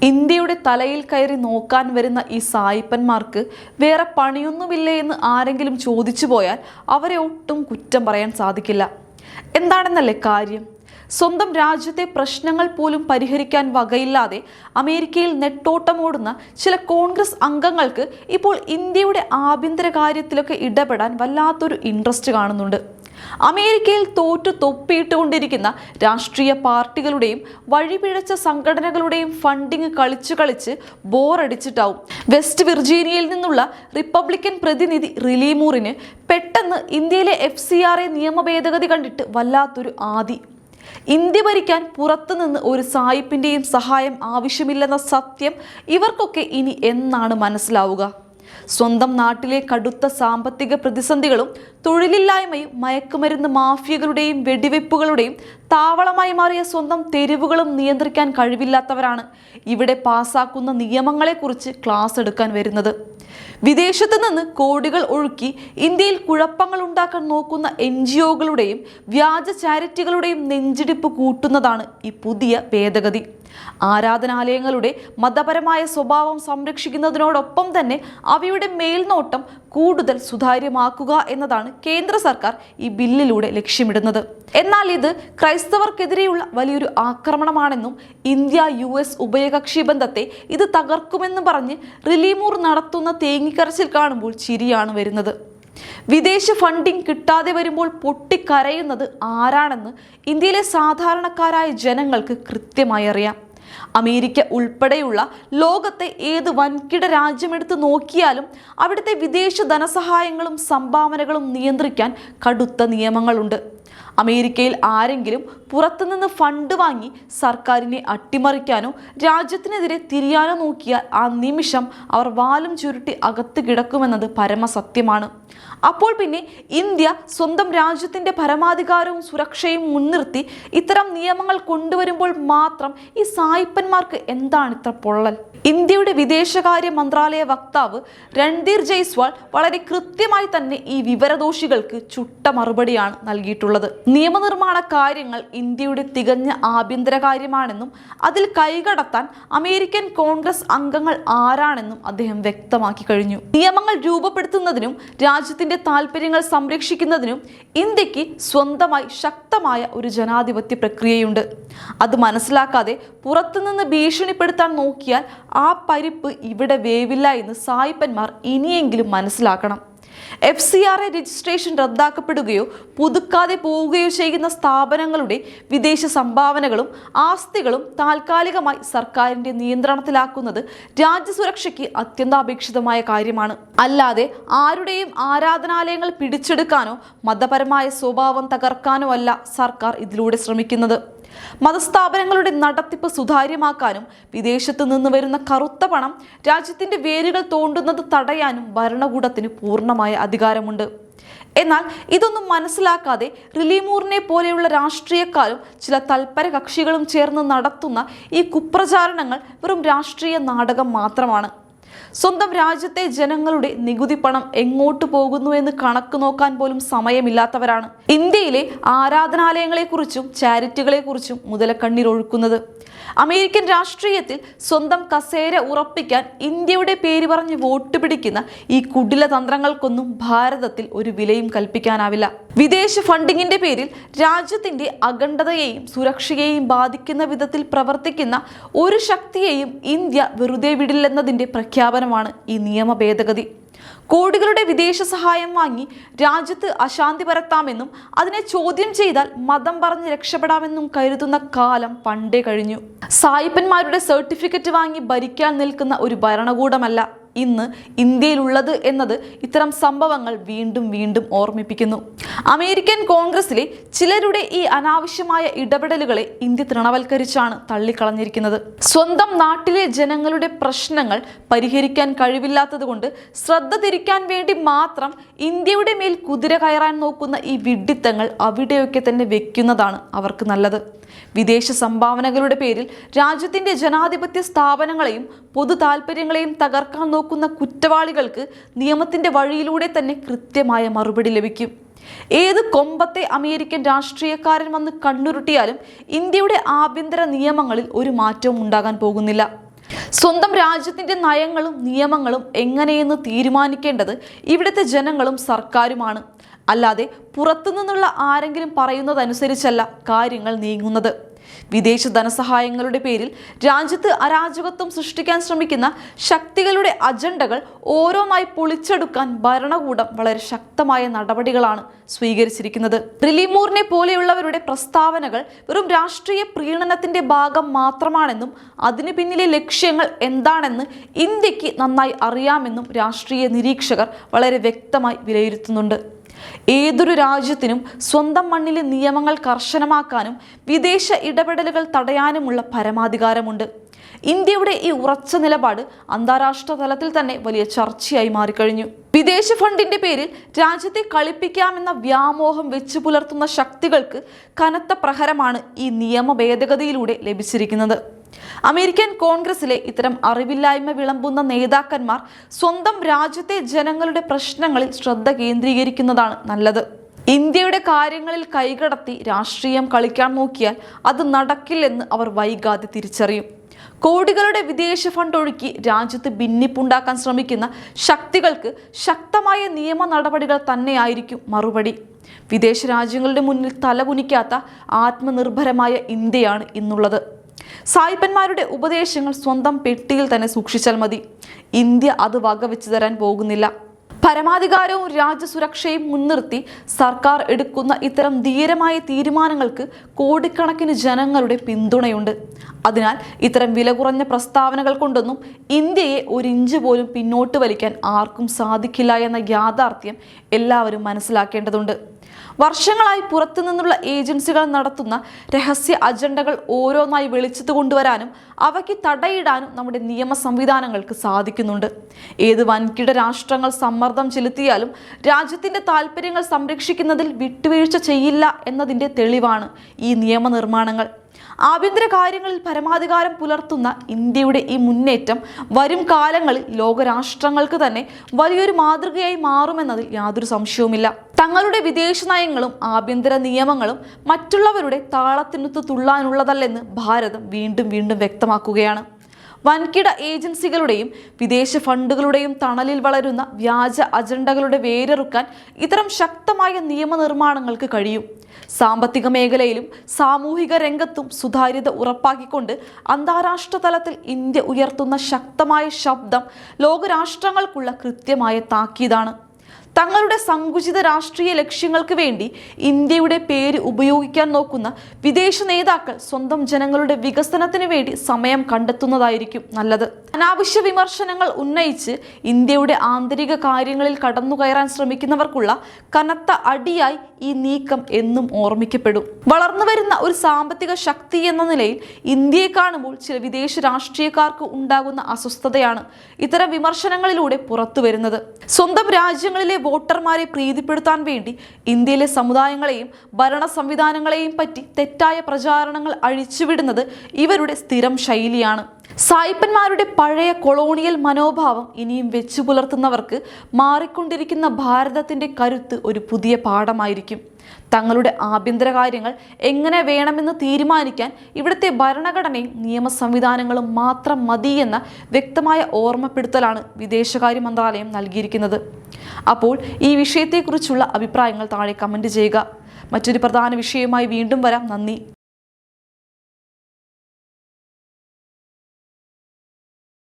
ഇന്ത്യയുടെ തലയിൽ കയറി നോക്കാൻ വരുന്ന ഈ സായിപ്പന്മാർക്ക് വേറെ പണിയൊന്നുമില്ലേ എന്ന് ആരെങ്കിലും ചോദിച്ചു പോയാൽ അവരെ ഒട്ടും കുറ്റം പറയാൻ സാധിക്കില്ല. എന്താണെന്നല്ലേ കാര്യം? സ്വന്തം രാജ്യത്തെ പ്രശ്നങ്ങൾ പോലും പരിഹരിക്കാൻ വകയില്ലാതെ അമേരിക്കയിൽ നെട്ടോട്ടമോടുന്ന ചില കോൺഗ്രസ് അംഗങ്ങൾക്ക് ഇപ്പോൾ ഇന്ത്യയുടെ ആഭ്യന്തര കാര്യത്തിലൊക്കെ ഇടപെടാൻ വല്ലാത്തൊരു ഇൻട്രസ്റ്റ് കാണുന്നുണ്ട്. അമേരിക്കയിൽ തോറ്റു തൊപ്പിയിട്ടുകൊണ്ടിരിക്കുന്ന രാഷ്ട്രീയ പാർട്ടികളുടെയും വഴിപിഴച്ച സംഘടനകളുടെയും ഫണ്ടിങ് കളിച്ച് ബോറടിച്ചിട്ടാവും വെസ്റ്റ് വിർജീനിയയിൽ നിന്നുള്ള റിപ്പബ്ലിക്കൻ പ്രതിനിധി റിലി മൂറിന് പെട്ടെന്ന് ഇന്ത്യയിലെ FCRA നിയമ ഭേദഗതി കണ്ടിട്ട് വല്ലാത്തൊരു ആദി. ഇന്ത്യ ഭരിക്കാൻ പുറത്തുനിന്ന് ഒരു സായിപ്പിന്റെയും സഹായം ആവശ്യമില്ലെന്ന സത്യം ഇവർക്കൊക്കെ ഇനി എന്നാണ് മനസ്സിലാവുക? സ്വന്തം നാട്ടിലെ കടുത്ത സാമ്പത്തിക പ്രതിസന്ധികളും തൊഴിലില്ലായ്മയും മയക്കുമരുന്ന് മാഫിയകളുടെയും വെടിവെപ്പുകളുടെയും താവളമായി മാറിയ സ്വന്തം തെരുവുകളും നിയന്ത്രിക്കാൻ കഴിവില്ലാത്തവരാണ് ഇവിടെ പാസാക്കുന്ന നിയമങ്ങളെക്കുറിച്ച് ക്ലാസ് എടുക്കാൻ വരുന്നത്. വിദേശത്ത് നിന്ന് കോടികൾ ഒഴുക്കി ഇന്ത്യയിൽ കുഴപ്പങ്ങൾ ഉണ്ടാക്കാൻ നോക്കുന്ന NGOകളുടെയും വ്യാജ ചാരിറ്റികളുടെയും നെഞ്ചിടിപ്പ് കൂട്ടുന്നതാണ് ഈ പുതിയ ഭേദഗതി. ആരാധനാലയങ്ങളുടെ മതപരമായ സ്വഭാവം സംരക്ഷിക്കുന്നതിനോടൊപ്പം തന്നെ അവയുടെ മേൽനോട്ടം കൂടുതൽ സുതാര്യമാക്കുക എന്നതാണ് കേന്ദ്ര സർക്കാർ ഈ ബില്ലിലൂടെ ലക്ഷ്യമിടുന്നത്. എന്നാൽ ഇത് ക്രൈസ്തവർക്കെതിരെയുള്ള വലിയൊരു ആക്രമണമാണെന്നും ഇന്ത്യ-US ഉഭയകക്ഷി ബന്ധത്തെ ഇത് തകർക്കുമെന്നും പറഞ്ഞ് റിലി മൂർ നടത്തുന്ന തേങ്ങിക്കരച്ചിൽ കാണുമ്പോൾ ചിരിയാണ് വരുന്നത്. വിദേശ ഫണ്ടിങ് കിട്ടാതെ വരുമ്പോൾ പൊട്ടിക്കരയുന്നത് ആരാണെന്ന് ഇന്ത്യയിലെ സാധാരണക്കാരായ ജനങ്ങൾക്ക് കൃത്യമായി അറിയാം. അമേരിക്ക ഉൾപ്പെടെയുള്ള ലോകത്തെ ഏത് വൻകിട രാജ്യമെടുത്ത് നോക്കിയാലും അവിടുത്തെ വിദേശ ധനസഹായങ്ങളും സംഭാവനകളും നിയന്ത്രിക്കാൻ കടുത്ത നിയമങ്ങളുണ്ട്. അമേരിക്കയിൽ ആരെങ്കിലും പുറത്തുനിന്ന് ഫണ്ട് വാങ്ങി സർക്കാരിനെ അട്ടിമറിക്കാനോ രാജ്യത്തിനെതിരെ തിരിയാനോ നോക്കിയാൽ ആ നിമിഷം അവർ വാലും ചുരുട്ടി അകത്ത് കിടക്കുമെന്നത് പരമസത്യമാണ്. അപ്പോൾ പിന്നെ ഇന്ത്യ സ്വന്തം രാജ്യത്തിൻ്റെ പരമാധികാരവും സുരക്ഷയും മുൻനിർത്തി ഇത്തരം നിയമങ്ങൾ കൊണ്ടുവരുമ്പോൾ മാത്രം ഈ സായിപ്പന്മാർക്ക് എന്താണ് ഇത്ര പൊള്ളൽ? ഇന്ത്യയുടെ വിദേശകാര്യ മന്ത്രാലയ വക്താവ് രൺധീർ ജയ്സ്വാൾ വളരെ കൃത്യമായി തന്നെ ഈ വിവരദോഷികൾക്ക് ചുട്ട മറുപടിയാണ് നൽകിയിട്ടുള്ളത്. നിയമനിർമ്മാണ കാര്യങ്ങൾ ഇന്ത്യയുടെ തികഞ്ഞ ആഭ്യന്തര കാര്യമാണെന്നും അതിൽ കൈകടത്താൻ അമേരിക്കൻ കോൺഗ്രസ് അംഗങ്ങൾ ആരാണെന്നും അദ്ദേഹം വ്യക്തമാക്കി കഴിഞ്ഞു. നിയമങ്ങൾ രൂപപ്പെടുത്തുന്നതിനും രാജ്യത്തിന്റെ താൽപര്യങ്ങൾ സംരക്ഷിക്കുന്നതിനും ഇന്ത്യക്ക് സ്വന്തമായി ശക്തമായ ഒരു ജനാധിപത്യ പ്രക്രിയയുണ്ട്. അത് മനസ്സിലാക്കാതെ പുറത്തുനിന്ന് ഭീഷണിപ്പെടുത്താൻ നോക്കിയാൽ ആ പരിപ്പ് ഇവിടെ വേവില്ല എന്ന് സായിപ്പന്മാർ ഇനിയെങ്കിലും മനസ്സിലാക്കണം. FCRA രജിസ്ട്രേഷൻ റദ്ദാക്കപ്പെടുകയോ പുതുക്കാതെ പോവുകയോ ചെയ്യുന്ന സ്ഥാപനങ്ങളുടെ വിദേശ സംഭാവനകളും ആസ്തികളും താൽക്കാലികമായി സർക്കാരിന്റെ നിയന്ത്രണത്തിലാക്കുന്നത് രാജ്യസുരക്ഷയ്ക്ക് അത്യന്താപേക്ഷിതമായ കാര്യമാണ്. അല്ലാതെ ആരുടെയും ആരാധനാലയങ്ങൾ പിടിച്ചെടുക്കാനോ മതപരമായ സ്വഭാവം തകർക്കാനോ അല്ല സർക്കാർ ഇതിലൂടെ ശ്രമിക്കുന്നത്. മതസ്ഥാപനങ്ങളുടെ നടത്തിപ്പ് സുതാര്യമാക്കാനും വിദേശത്ത് നിന്ന് വരുന്ന കറുത്ത പണം രാജ്യത്തിന്റെ വേരുകൾ തോണ്ടുന്നത് തടയാനും ഭരണകൂടത്തിന് പൂർണ്ണമായ അധികാരമുണ്ട്. എന്നാൽ ഇതൊന്നും മനസ്സിലാക്കാതെ റിലി മൂറിനെ പോലെയുള്ള രാഷ്ട്രീയക്കാരും ചില തൽപര കക്ഷികളും ചേർന്ന് നടത്തുന്ന ഈ കുപ്രചാരണങ്ങൾ വെറും രാഷ്ട്രീയ നാടകം മാത്രമാണ്. സ്വന്തം രാജ്യത്തെ ജനങ്ങളുടെ നികുതി പണം എങ്ങോട്ട് പോകുന്നു എന്ന് കണക്ക് നോക്കാൻ പോലും സമയമില്ലാത്തവരാണ് ഇന്ത്യയിലെ ആരാധനാലയങ്ങളെക്കുറിച്ചും ചാരിറ്റികളെക്കുറിച്ചും മുതലക്കണ്ണീർ ഒഴുക്കുന്നത്. അമേരിക്കൻ രാഷ്ട്രീയത്തിൽ സ്വന്തം കസേര ഉറപ്പിക്കാൻ ഇന്ത്യയുടെ പേര് പറഞ്ഞ് വോട്ട് പിടിക്കുന്ന ഈ കുടില തന്ത്രങ്ങൾക്കൊന്നും ഭാരതത്തിൽ ഒരു വിലയും കൽപ്പിക്കാനാവില്ല. വിദേശ ഫണ്ടിങ്ങിന്റെ പേരിൽ രാജ്യത്തിന്റെ അഖണ്ഡതയെയും സുരക്ഷയെയും ബാധിക്കുന്ന വിധത്തിൽ പ്രവർത്തിക്കുന്ന ഒരു ശക്തിയെയും ഇന്ത്യ വെറുതെ വിടില്ലെന്നതിന്റെ പ്രഖ്യാപനമാണ് ഈ നിയമ ഭേദഗതി. കോടികളുടെ വിദേശ സഹായം വാങ്ങി രാജ്യത്ത് അശാന്തി പരത്താമെന്നും അതിനെ ചോദ്യം ചെയ്താൽ മതം പറഞ്ഞ് രക്ഷപ്പെടാമെന്നും കരുതുന്ന കാലം പണ്ടേ കഴിഞ്ഞു. സായിപ്പന്മാരുടെ സർട്ടിഫിക്കറ്റ് വാങ്ങി ഭരിക്കാൻ നിൽക്കുന്ന ഒരു ഭരണകൂടമല്ല ഇന്ന് ഇന്ത്യയിലുള്ളത് എന്നത് ഇത്തരം സംഭവങ്ങൾ വീണ്ടും വീണ്ടും ഓർമ്മിപ്പിക്കുന്നു. അമേരിക്കൻ കോൺഗ്രസിലെ ചിലരുടെ ഈ അനാവശ്യമായ ഇടപെടലുകളെ ഇന്ത്യ തൃണവൽക്കരിച്ചാണ് തള്ളിക്കളഞ്ഞിരിക്കുന്നത്. സ്വന്തം നാട്ടിലെ ജനങ്ങളുടെ പ്രശ്നങ്ങൾ പരിഹരിക്കാൻ കഴിവില്ലാത്തതുകൊണ്ട് ശ്രദ്ധ തിരിക്കാൻ വേണ്ടി മാത്രം ഇന്ത്യയുടെ മേൽ കുതിര കയറാൻ നോക്കുന്ന ഈ വിഡ്ഢിത്തങ്ങൾ അവിടെയൊക്കെ തന്നെ വെക്കുന്നതാണ് അവർക്ക് നല്ലത്. വിദേശ സംഭാവനകളുടെ പേരിൽ രാജ്യത്തിന്റെ ജനാധിപത്യ സ്ഥാപനങ്ങളെയും പൊതു താൽപര്യങ്ങളെയും തകർക്കാൻ നോക്കുന്ന കുറ്റവാളികൾക്ക് നിയമത്തിന്റെ വഴിയിലൂടെ തന്നെ കൃത്യമായ മറുപടി ലഭിക്കും. ഏത് കൊമ്പത്തെ അമേരിക്കൻ രാഷ്ട്രീയക്കാരൻ വന്ന് കണ്ണുരുട്ടിയാലും ഇന്ത്യയുടെ ആഭ്യന്തര നിയമങ്ങളിൽ ഒരു മാറ്റവും ഉണ്ടാകാൻ പോകുന്നില്ല. സ്വന്തം രാജ്യത്തിന്റെ നയങ്ങളും നിയമങ്ങളും എങ്ങനെയെന്ന് തീരുമാനിക്കേണ്ടത് ഇവിടുത്തെ ജനങ്ങളും സർക്കാരുമാണ്. അല്ലാതെ പുറത്തുനിന്നുള്ള ആരെങ്കിലും പറയുന്നതനുസരിച്ചല്ല കാര്യങ്ങൾ നീങ്ങുന്നത്. വിദേശ ധനസഹായങ്ങളുടെ പേരിൽ രാജ്യത്ത് അരാജകത്വം സൃഷ്ടിക്കാൻ ശ്രമിക്കുന്ന ശക്തികളുടെ അജണ്ടകൾ ഓരോന്നായി പൊളിച്ചെടുക്കാൻ ഭരണകൂടം വളരെ ശക്തമായ നടപടികളാണ് സ്വീകരിച്ചിരിക്കുന്നത്. റിലിമൂറിനെ പോലെയുള്ളവരുടെ പ്രസ്താവനകൾ വെറും രാഷ്ട്രീയ പ്രീണനത്തിന്റെ ഭാഗം മാത്രമാണെന്നും അതിനു പിന്നിലെ ലക്ഷ്യങ്ങൾ എന്താണെന്ന് ഇന്ത്യക്ക് നന്നായി അറിയാമെന്നും രാഷ്ട്രീയ നിരീക്ഷകർ വളരെ വ്യക്തമായി വിലയിരുത്തുന്നുണ്ട്. ഏതൊരു രാജ്യത്തിനും സ്വന്തം മണ്ണിലെ നിയമങ്ങൾ കർശനമാക്കാനും വിദേശ ഇടപെടലുകൾ തടയാനുമുള്ള പരമാധികാരമുണ്ട്. ഇന്ത്യയുടെ ഈ ഉറച്ച നിലപാട് അന്താരാഷ്ട്ര തലത്തിൽ തന്നെ വലിയ ചർച്ചയായി മാറിക്കഴിഞ്ഞു. വിദേശ ഫണ്ടിന്റെ പേരിൽ രാജ്യത്തെ കളിപ്പിക്കാമെന്ന വ്യാമോഹം വെച്ചു പുലർത്തുന്ന ശക്തികൾക്ക് കനത്ത പ്രഹരമാണ് ഈ നിയമ ഭേദഗതിയിലൂടെ ലഭിച്ചിരിക്കുന്നത്. അമേരിക്കൻ കോൺഗ്രസിലെ ഇത്തരം അറിവില്ലായ്മ വിളമ്പുന്ന നേതാക്കന്മാർ സ്വന്തം രാജ്യത്തെ ജനങ്ങളുടെ പ്രശ്നങ്ങളിൽ ശ്രദ്ധ കേന്ദ്രീകരിക്കുന്നതാണ് നല്ലത്. ഇന്ത്യയുടെ കാര്യങ്ങളിൽ കൈകടത്തി രാഷ്ട്രീയം കളിക്കാൻ നോക്കിയാൽ അത് നടക്കില്ലെന്ന് അവർ വൈകാതെ തിരിച്ചറിയും. കോടികളുടെ വിദേശ ഫണ്ട് ഒഴുക്കി രാജ്യത്ത് ഭിന്നിപ്പുണ്ടാക്കാൻ ശ്രമിക്കുന്ന ശക്തികൾക്ക് ശക്തമായ നിയമ നടപടികൾ തന്നെയായിരിക്കും മറുപടി. വിദേശ രാജ്യങ്ങളുടെ മുന്നിൽ തലകുനിക്കാത്ത ആത്മനിർഭരമായ ഇന്ത്യയാണ് ഇന്നുള്ളത്. സായിപ്പന്മാരുടെ ഉപദേശങ്ങൾ സ്വന്തം പെട്ടിയിൽ തന്നെ സൂക്ഷിച്ചാൽ മതി. ഇന്ത്യ അത് വകവെച്ചു തരാൻ പോകുന്നില്ല. പരമാധികാരവും രാജ്യസുരക്ഷയും മുൻനിർത്തി സർക്കാർ എടുക്കുന്ന ഇത്തരം ധീരമായ തീരുമാനങ്ങൾക്ക് കോടിക്കണക്കിന് ജനങ്ങളുടെ പിന്തുണയുണ്ട്. അതിനാൽ ഇത്തരം വില കുറഞ്ഞ പ്രസ്താവനകൾ കൊണ്ടൊന്നും ഇന്ത്യയെ ഒരിഞ്ച് പോലും പിന്നോട്ട് വലിക്കാൻ ആർക്കും സാധിക്കില്ല എന്ന യാഥാർത്ഥ്യം എല്ലാവരും മനസ്സിലാക്കേണ്ടതുണ്ട്. വർഷങ്ങളായി പുറത്തുനിന്നുള്ള ഏജൻസികൾ നടത്തുന്ന രഹസ്യ അജണ്ടകൾ ഓരോന്നായി വെളിച്ചത്ത് കൊണ്ടുവരാനും അവയ്ക്ക് തടയിടാനും നമ്മുടെ നിയമ സംവിധാനങ്ങൾക്ക് സാധിക്കുന്നുണ്ട്. ഏത് വൻകിട രാഷ്ട്രങ്ങൾ സമ്മർദ്ദം ചെലുത്തിയാലും രാജ്യത്തിന്റെ താല്പര്യങ്ങൾ സംരക്ഷിക്കുന്നതിൽ വിട്ടുവീഴ്ച ചെയ്യില്ല എന്നതിൻ്റെ തെളിവാണ് ഈ നിയമനിർമ്മാണങ്ങൾ. ആഭ്യന്തര കാര്യങ്ങളിൽ പരമാധികാരം പുലർത്തുന്ന ഇന്ത്യയുടെ ഈ മുന്നേറ്റം വരും കാലങ്ങളിൽ ലോകരാഷ്ട്രങ്ങൾക്ക് തന്നെ വലിയൊരു മാതൃകയായി മാറുമെന്നതിൽ യാതൊരു സംശയവുമില്ല. തങ്ങളുടെ വിദേശ നയങ്ങളും ആഭ്യന്തര നിയമങ്ങളും മറ്റുള്ളവരുടെ താളത്തിനൊത്ത് തുള്ളാനുള്ളതല്ലെന്ന് ഭാരതം വീണ്ടും വീണ്ടും വ്യക്തമാക്കുകയാണ്. വൻകിട ഏജൻസികളുടെയും വിദേശ ഫണ്ടുകളുടെയും തണലിൽ വളരുന്ന വ്യാജ അജണ്ടകളുടെ വേരറുക്കാൻ ഇത്തരം ശക്തമായ നിയമനിർമ്മാണങ്ങൾക്ക് കഴിയും. സാമ്പത്തിക മേഖലയിലും സാമൂഹിക രംഗത്തും സുതാര്യത ഉറപ്പാക്കിക്കൊണ്ട് അന്താരാഷ്ട്ര തലത്തിൽ ഇന്ത്യ ഉയർത്തുന്ന ശക്തമായ ശബ്ദം ലോകരാഷ്ട്രങ്ങൾക്കുള്ള കൃത്യമായ താക്കീതാണ്. തങ്ങളുടെ സങ്കുചിത രാഷ്ട്രീയ ലക്ഷ്യങ്ങൾക്ക് വേണ്ടി ഇന്ത്യയുടെ പേര് ഉപയോഗിക്കാൻ നോക്കുന്ന വിദേശ നേതാക്കൾ സ്വന്തം ജനങ്ങളുടെ വികസനത്തിന് വേണ്ടി സമയം കണ്ടെത്തുന്നതായിരിക്കും നല്ലത്. അനാവശ്യ വിമർശനങ്ങൾ ഉന്നയിച്ച് ഇന്ത്യയുടെ ആന്തരിക കാര്യങ്ങളിൽ കടന്നുകയറാൻ ശ്രമിക്കുന്നവർക്കുള്ള കനത്ത അടിയായി ഈ നീക്കം എന്നും ഓർമ്മിക്കപ്പെടും. വളർന്നു വരുന്ന ഒരു സാമ്പത്തിക ശക്തി എന്ന നിലയിൽ ഇന്ത്യയെ കാണുമ്പോൾ ചില വിദേശ രാഷ്ട്രീയക്കാർക്ക് ഉണ്ടാകുന്ന അസ്വസ്ഥതയാണ് ഇത്തരം വിമർശനങ്ങളിലൂടെ പുറത്തു വരുന്നത്. സ്വന്തം രാജ്യങ്ങളിലെ വോട്ടർമാരെ പ്രീതിപ്പെടുത്താൻ വേണ്ടി ഇന്ത്യയിലെ സമുദായങ്ങളെയും ഭരണ സംവിധാനങ്ങളെയും പറ്റി തെറ്റായ പ്രചാരണങ്ങൾ അഴിച്ചുവിടുന്നത് ഇവരുടെ സ്ഥിരം ശൈലിയാണ്. സായിപ്പന്മാരുടെ പഴയ കൊളോണിയൽ മനോഭാവം ഇനിയും വെച്ചു പുലർത്തുന്നവർക്ക് മാറിക്കൊണ്ടിരിക്കുന്ന ഭാരതത്തിന്റെ കരുത്ത് ഒരു പുതിയ പാഠമായിരിക്കും. തങ്ങളുടെ ആഭ്യന്തര കാര്യങ്ങൾ എങ്ങനെ വേണമെന്ന് തീരുമാനിക്കാൻ ഇവിടുത്തെ ഭരണഘടനയും നിയമ സംവിധാനങ്ങളും മാത്രം മതിയെന്ന വ്യക്തമായ ഓർമ്മപ്പെടുത്തലാണ് വിദേശകാര്യ മന്ത്രാലയം നൽകിയിരിക്കുന്നത്. അപ്പോൾ ഈ വിഷയത്തെക്കുറിച്ചുള്ള അഭിപ്രായങ്ങൾ താഴെ കമൻറ്റ് ചെയ്യുക. മറ്റൊരു പ്രധാന വിഷയവുമായി വീണ്ടും വരാം. നന്ദി.